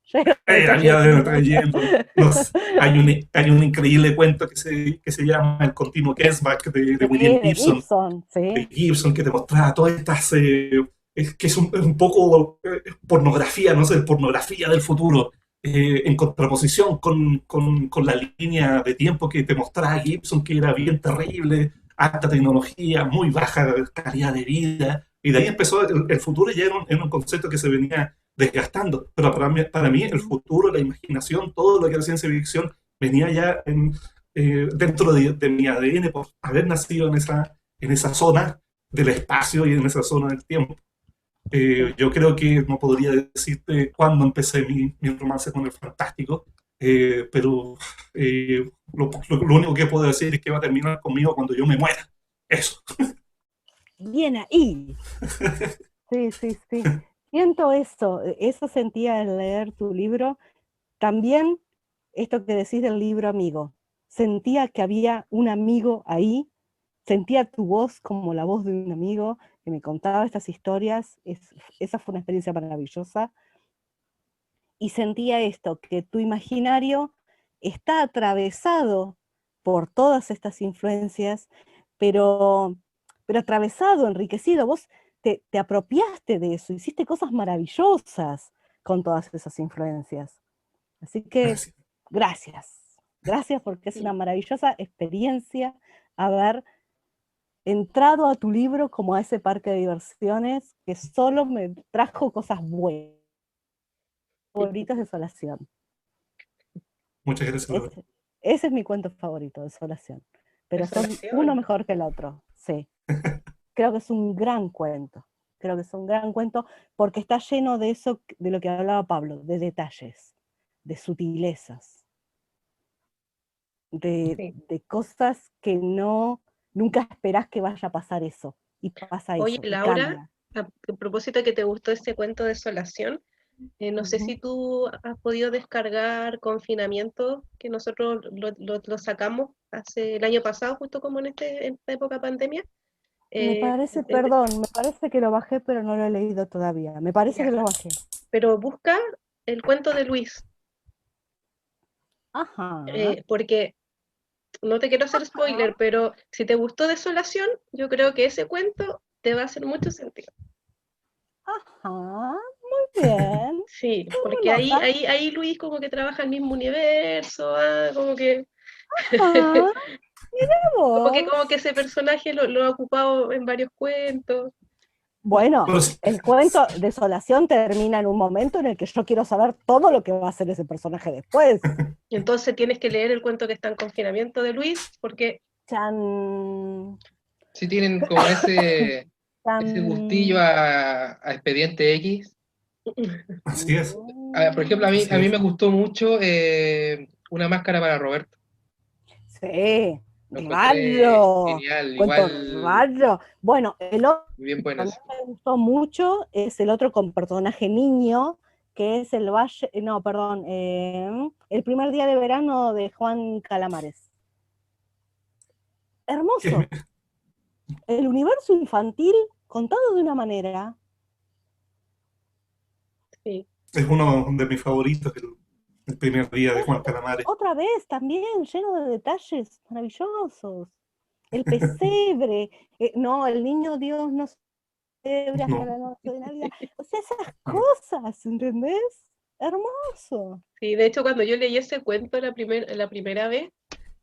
Hay un increíble cuento que se llama El continuo Guessback de William Gibson, sí. Gibson, que te mostraba todas estas, que es un poco pornografía, no sé, pornografía del futuro, en contraposición con la línea de tiempo que te mostraba Gibson, que era bien terrible, alta tecnología, muy baja calidad de vida, y de ahí empezó el futuro, ya era un concepto que se venía desgastando. Pero para mí el futuro, la imaginación, todo lo que era ciencia ficción, venía ya dentro de mi ADN por haber nacido en esa zona del espacio y en esa zona del tiempo. Yo creo que no podría decirte cuándo empecé mi romance con el fantástico, pero lo único que puedo decir es que va a terminar conmigo cuando yo me muera. Eso. Bien ahí. Sí, sí, sí. Siento eso sentía al leer tu libro. También esto que decís del libro amigo. Sentía que había un amigo ahí, sentía tu voz como la voz de un amigo que me contaba estas historias. Esa fue una experiencia maravillosa. Y sentía esto, que tu imaginario está atravesado por todas estas influencias, pero atravesado, enriquecido. Vos te apropiaste de eso, hiciste cosas maravillosas con todas esas influencias. Así que gracias porque es una maravillosa experiencia haber entrado a tu libro como a ese parque de diversiones que solo me trajo cosas buenas. Favoritos de Desolación. Muchas gracias. Ese es mi cuento favorito, Desolación. Pero son uno mejor que el otro, sí. Creo que es un gran cuento. Creo que es un gran cuento porque está lleno de eso, de lo que hablaba Pablo, de detalles, de sutilezas, de cosas que nunca esperás que vaya a pasar eso. Y pasa eso. Oye, Laura, a propósito que te gustó este cuento de Desolación, no sé si tú has podido descargar Confinamiento, que nosotros lo sacamos el año pasado, justo como en esta época pandemia. Me parece que lo bajé, pero no lo he leído todavía. Me parece que lo bajé. Pero busca el cuento de Luis. Ajá. Porque no te quiero hacer spoiler, pero si te gustó Desolación, yo creo que ese cuento te va a hacer mucho sentido. Ajá, muy bien. Sí, porque ahí Luis como que trabaja el mismo universo, como que... Ajá, mira vos. Como que ese personaje lo ha ocupado en varios cuentos. Bueno, Pero el cuento Desolación termina en un momento en el que yo quiero saber todo lo que va a hacer ese personaje después. Entonces tienes que leer el cuento que está en confinamiento de Luis, porque Chan, Sí tienen como ese gustillo chan. a Expediente X. así es, Por ejemplo, así a mí es. me gustó mucho Una máscara para Roberto. Sí, Lo encontré raro, genial, cuento igual raro. Bueno, el otro bien que buenas. también me gustó mucho es el otro con personaje niño, que es el Valle, no, perdón, El primer día de verano de Juan Calamares. Hermoso. El universo infantil contado de una manera. sí. Es uno de mis favoritos, el primer día de Juan Calamares. Otra vez también, lleno de detalles maravillosos. El pesebre, no, el niño Dios no se pesebre hasta No, la noche de Navidad. O sea, esas cosas, ¿entendés? Hermoso. Sí, de hecho, cuando yo leí ese cuento la primera vez,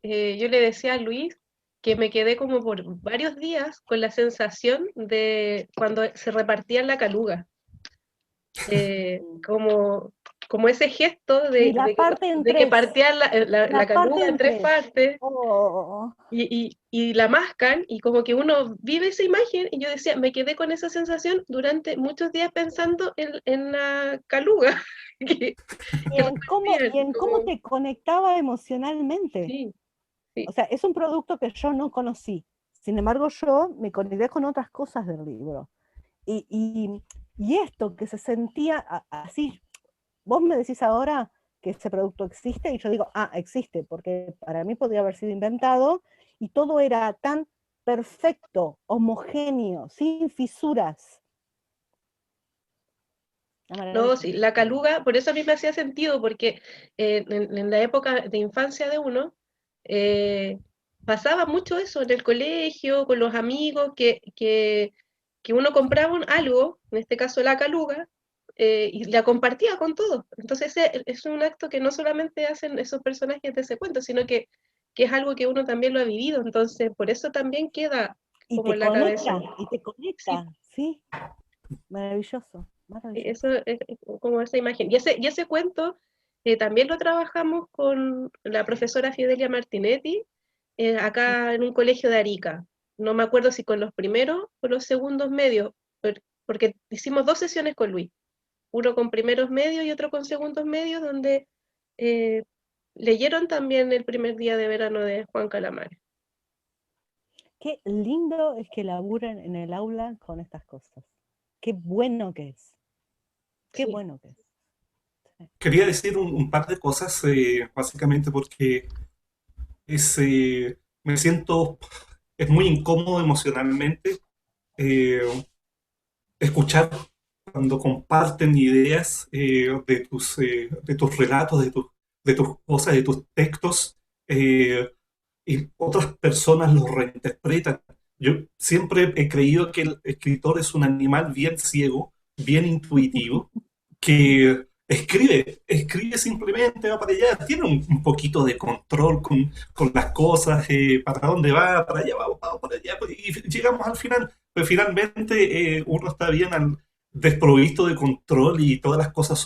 yo le decía a Luis que me quedé como por varios días con la sensación de cuando se repartían la caluga. Como, como ese gesto Y la parte en de que tres, partían la la parte caluga en en tres tres. partes Oh, y la mascan, y como que uno vive esa imagen, y yo decía, me quedé con esa sensación durante muchos días pensando en la caluga, que, que repartían, y en cómo como, te conectaba emocionalmente. sí, sí, O sea, es un producto que yo no conocí. Sin embargo, yo me conecté con otras cosas del libro. Y, y, y esto que se sentía así, vos me decís ahora que ese producto existe y yo digo, ah, existe, porque para mí podría haber sido inventado y todo era tan perfecto, homogéneo, sin fisuras. Una no, maravilla. sí, la caluga, por eso a mí me hacía sentido, porque en la época de infancia de uno, eh, pasaba mucho eso en el colegio, con los amigos, que uno compraba algo, en este caso la caluga, y la compartía con todos. Entonces es un acto que no solamente hacen esos personajes de ese cuento, sino que es algo que uno también lo ha vivido, entonces por eso también queda como en la cabeza. Y te Sí, conecta, ¿sí? Maravilloso, eso maravilloso. es como esa imagen. Y ese cuento también lo trabajamos con la profesora Fidelia Martinetti, acá en un colegio de Arica. No me acuerdo si con los primeros o los segundos medios, porque hicimos dos sesiones con Luis, uno con primeros medios y otro con segundos medios, donde eh, leyeron también el primer día de verano de Juan Calamares. Qué lindo es que laburen en el aula con estas cosas. Qué bueno que es. Qué Sí, bueno que es. quería decir un par de cosas, básicamente porque me siento, es muy incómodo emocionalmente eh, escuchar cuando comparten ideas de tus relatos, de tus cosas, de tus textos, y otras personas los reinterpretan. Yo siempre he creído que el escritor es un animal bien ciego, bien intuitivo, que escribe simplemente, va para allá, tiene un poquito de control con las cosas, para dónde va, para allá, vamos para allá, y llegamos al final. Pero finalmente uno está bien desprovisto de control y todas las cosas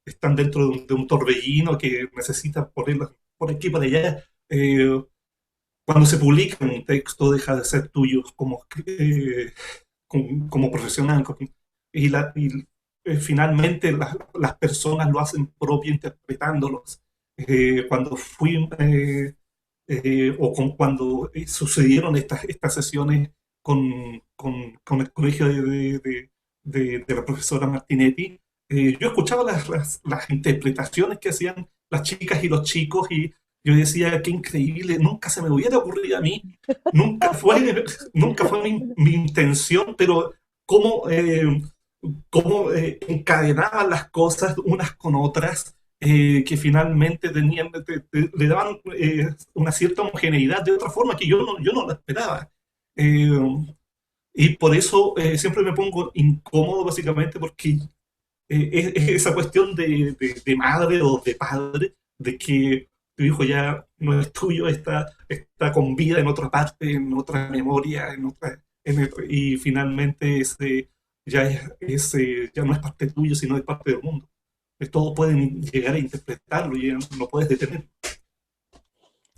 están dentro de un torbellino que necesita ponerlas por aquí, por allá. Cuando se publica un texto deja de ser tuyo como profesional, finalmente las personas lo hacen propio interpretándolos. Cuando cuando sucedieron estas sesiones con el colegio de la profesora Martinetti, yo escuchaba las interpretaciones que hacían las chicas y los chicos y yo decía, qué increíble, nunca se me hubiera ocurrido a mí, nunca fue, nunca fue mi intención, pero cómo, encadenaban las cosas unas con otras, que finalmente le daban una cierta homogeneidad de otra forma que yo no la esperaba. Eh, y por eso siempre me pongo incómodo, básicamente, porque es esa cuestión de madre o de padre, de que tu hijo ya no es tuyo, está con vida en otra parte, en otra memoria, y finalmente ya no es parte tuyo, sino es parte del mundo. Todos pueden llegar a interpretarlo y ya no puedes detener.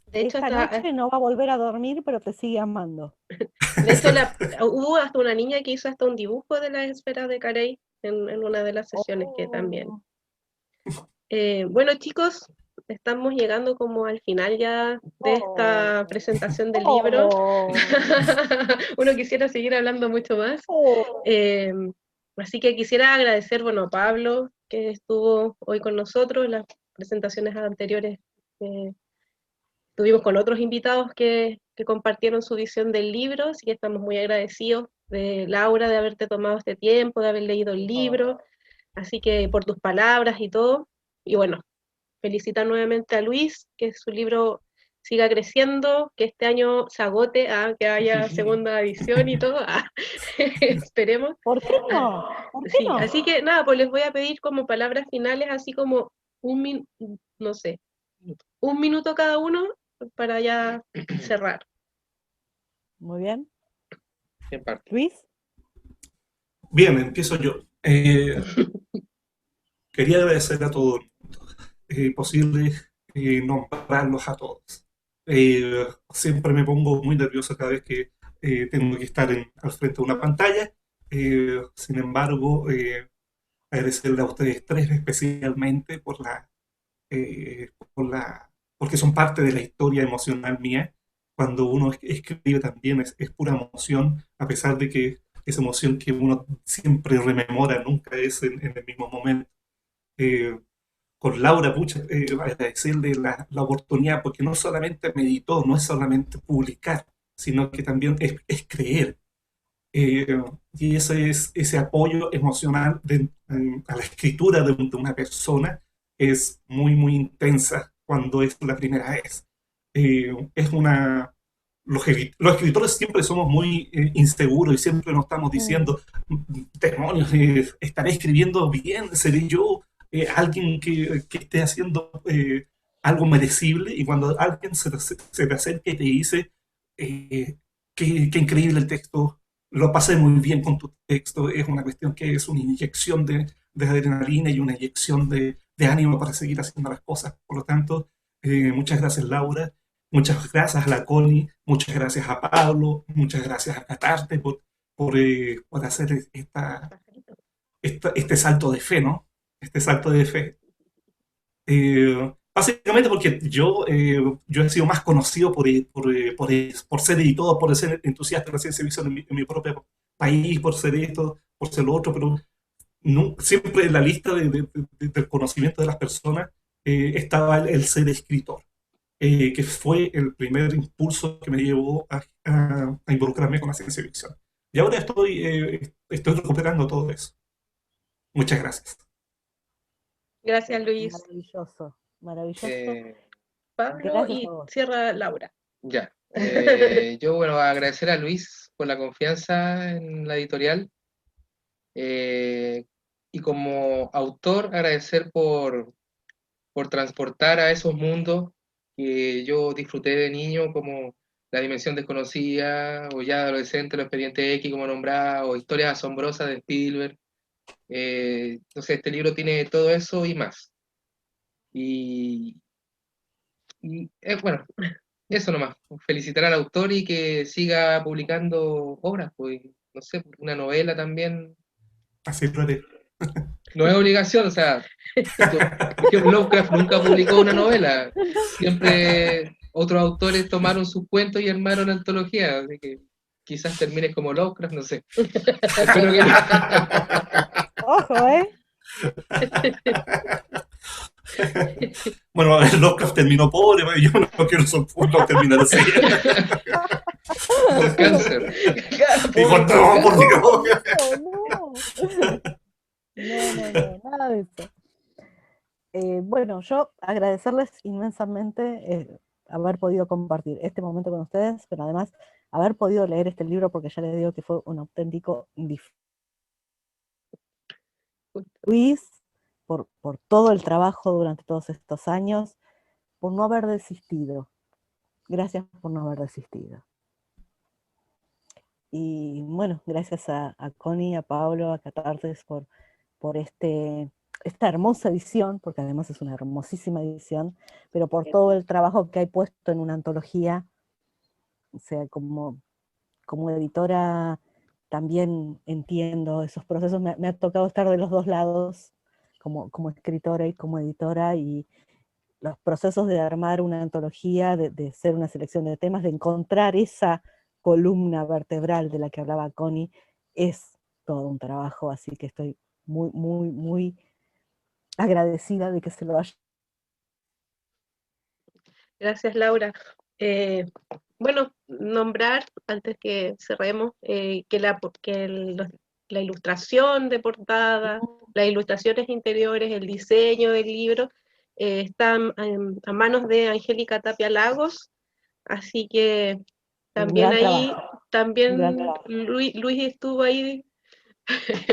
De hecho, Esta noche no va a volver a dormir, pero te sigue amando. de hecho hubo hasta una niña que hizo hasta un dibujo de las esferas de Carey en una de las sesiones que también. Bueno, chicos, estamos llegando como al final ya de esta presentación del libro. Uno quisiera seguir hablando mucho más. Así que quisiera agradecer, bueno, a Pablo, que estuvo hoy con nosotros en las presentaciones anteriores. Tuvimos con otros invitados que compartieron su visión del libro, así que estamos muy agradecidos de Laura de haberte tomado este tiempo, de haber leído el libro, así que por tus palabras y todo. Y bueno, felicitar nuevamente a Luis, que su libro siga creciendo, que este año se agote, que haya segunda edición y todo, esperemos. ¿Por qué no? ¿Por qué Sí, no? así que nada, pues les voy a pedir como palabras finales, así como no sé, un minuto cada uno para ya cerrar. Muy bien. En parte. Luis. Bien, empiezo yo. Quería agradecer a todos. Posible nombrarlos a todos. Siempre me pongo muy nervioso cada vez que tengo que estar al frente de una pantalla. Sin embargo, agradecerle a ustedes tres especialmente porque son parte de la historia emocional mía. Cuando uno escribe también es pura emoción, a pesar de que esa emoción que uno siempre rememora nunca es en el mismo momento. Con Laura, pucha, agradecerle la oportunidad, porque no solamente meditó, no es solamente publicar, sino que también es creer. Eh, y ese apoyo emocional a la escritura de una persona es muy, muy intensa cuando es la primera vez. Es una... Los escritores siempre somos muy inseguros y siempre nos estamos diciendo, demonios, estaré escribiendo bien, seré yo alguien que esté haciendo algo merecible, y cuando alguien se te acerca y te dice, qué increíble el texto, lo pasé muy bien con tu texto, es una cuestión que es una inyección de adrenalina y una inyección de ánimo para seguir haciendo las cosas. Por lo tanto, muchas gracias, Laura, muchas gracias a la Connie, muchas gracias a Pablo, muchas gracias a Catarte por hacer este salto de fe, ¿no? Este salto de fe. Básicamente porque yo he sido más conocido por ser editor, por ser entusiasta de la ciencia ficción en mi propio país, por ser esto, por ser lo otro, pero siempre en la lista del conocimiento de las personas estaba el ser escritor, que fue el primer impulso que me llevó a involucrarme con la ciencia ficción. Y ahora estoy recuperando todo eso. Muchas gracias. Gracias, Luis. Maravilloso, maravilloso. Pablo, Gracias y a vos. cierra Laura. Ya. Yo, bueno, agradecer a Luis por la confianza en la editorial. Y como autor, agradecer por transportar a esos mundos que yo disfruté de niño, como La Dimensión Desconocida, o ya de adolescente, Los Expedientes X, como nombraba, o Historias Asombrosas de Spielberg. Entonces, este libro tiene todo eso y más. Y bueno, eso nomás. Felicitar al autor y que siga publicando obras, pues, no sé, una novela también. Así lo haré. No es obligación, o sea, por ejemplo, Lovecraft nunca publicó una novela. Siempre otros autores tomaron sus cuentos y armaron antologías, así que quizás termines como Lovecraft, no sé. Espero que no. Ojo, Bueno, Lovecraft terminó pobre, yo no quiero no terminar así. Por cáncer. Dijo, no, por Dios. No, nada de eso. Bueno, yo agradecerles inmensamente haber podido compartir este momento con ustedes, pero además haber podido leer este libro, porque ya les digo que fue un auténtico Luis, por todo el trabajo durante todos estos años, por no haber desistido. Gracias por no haber desistido. Y bueno, gracias a Connie, a Pablo, a Catartes por esta hermosa edición, porque además es una hermosísima edición, pero por todo el trabajo que hay puesto en una antología. O sea, como editora también entiendo esos procesos, me ha tocado estar de los dos lados, como escritora y como editora, y los procesos de armar una antología, de hacer una selección de temas, de encontrar esa columna vertebral de la que hablaba Connie, es todo un trabajo, así que estoy muy, muy, muy agradecida de que se lo haya. Gracias, Laura. Bueno, nombrar, antes que cerremos, la ilustración de portada, las ilustraciones interiores, el diseño del libro, están a manos de Angélica Tapia Lagos, así que también Gran ahí, trabajo, gran también trabajo. Luis estuvo ahí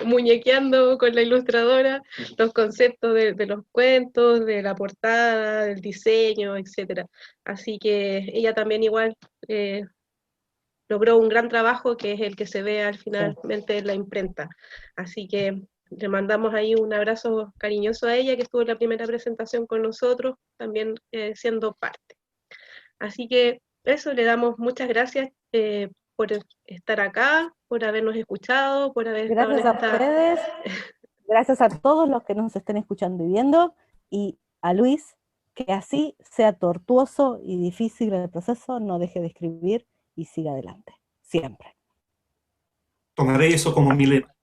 muñequeando con la ilustradora los conceptos de los cuentos, de la portada, del diseño, etc. Así que ella también igual logró un gran trabajo que es el que se ve al finalmente en la imprenta. Así que le mandamos ahí un abrazo cariñoso a ella que estuvo en la primera presentación con nosotros, también siendo parte. Así que eso, le damos muchas gracias por estar acá, por habernos escuchado, por haber estado en Gracias a esta... ustedes, gracias a todos los que nos estén escuchando y viendo, y a Luis, que así sea tortuoso y difícil el proceso, no deje de escribir y siga adelante, siempre. Tomaré eso como mi lema.